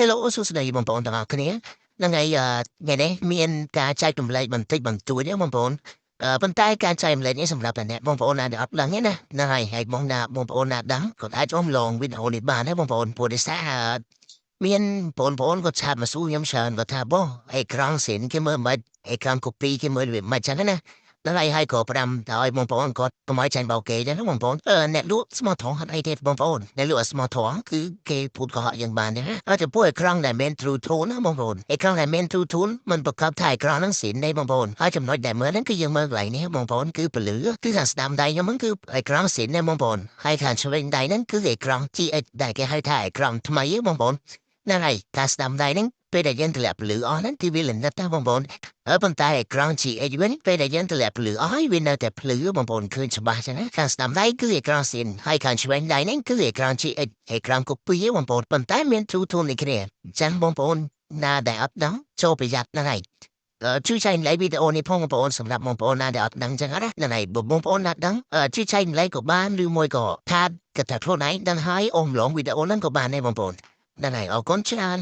Hello សួស្តីបងប្អូនទាំងអស់គ្នាហ្នឹងហើយថ្ងៃនេះមានការចែករំលែកបន្តិចបន្តួចទេបងប្អូនប៉ុន្តែការចែករំលែកនេះសម្រាប់តែអ្នកបងប្អូនណាដែលអត់ដឹងទេណាហ្នឹងហើយបងប្អូនណាដឹងក៏អាចចូលលងវីដេអូនេះបានដែរបងប្អូនព្រោះដោយសារមានបងប្អូនក៏ឆាតមកសួរខ្ញុំច្រើនគាត់ថាបងអេក្រង់សិនគេមើលមិនអេក្រង់កូពីគេមើលវាមិនចឹងណាដល់ហើយក៏ផ្ដាំឲ្យបងប្អូនគាត់កុំឲ្យចាញ់បោកគេដែរណាបងប្អូនអ្នកលក់ស្មោះត្រង់ហត់អីទេបងប្អូនអ្នកលក់ស្មោះត្រង់គឺគេพูดកុហកយើងបានទេណាចំពោះអេក្រង់ដែលមាន True Tone ណាបងប្អូនអេក្រង់ដែលមាន True Tone มันប្រកបថាអេក្រង់ហ្នឹងសិនទេបងប្អូនហើយចំណុចដែលមើលហ្នឹងគឺយើងមើលកន្លែងនេះបងប្អូនគឺពលឺគឺខាងស្ដាំដៃខ្ញុំហ្នឹងគឺអេក្រង់សិនទេបងប្អូនហើយខាងឆ្វេងដៃហ្នឹងគឺអេក្រង់ GH ដែលគេហៅថាអេក្រង់ថ្មីបងប្អូនហ្នឹងហើយការស្ដាំដៃហ្នឹងពេលដែលយើងទម្លាក់ពលឺអស់ហ្នឹងគឺវាលិនណាស់តាបងប្អូនប៉ុន្តែអេក្រង់ GH វិញពេលដែលយើងទម្លាក់ពលឺអស់ហើយវានៅតែភ្លឺបងប្អូនឃើញច្បាស់ចឹងណាខាងស្ដាំដៃគឺអេក្រង់សិនហើយខាងឆ្វេងដៃហ្នឹងគឺអេក្រង់ GH អេក្រង់កូពីបងប្អូនប៉ុន្តែមាន True Tone នេះគ្នាអញ្ចឹងបងប្អូនណាដែលអត់ដឹងចូលប្រយ័ត្នហ្នឹងហើយជួយចែករំលែកវីដេអូនេះផងបងប្អូនសម្រាប់បងប្អូនណាដែលអត់ដឹងចឹងណាហ្នឹងហើយបងប្អូនណាដឹងជួយចែករំលែកក៏បានឬមួយក៏ថាគិតថាខ្លួនឯងដឹងហើយអូមឡងវីដេអូហ្នឹងក៏បានដែរបងប្អូនហ្នឹងហើយអរគុណច្រើន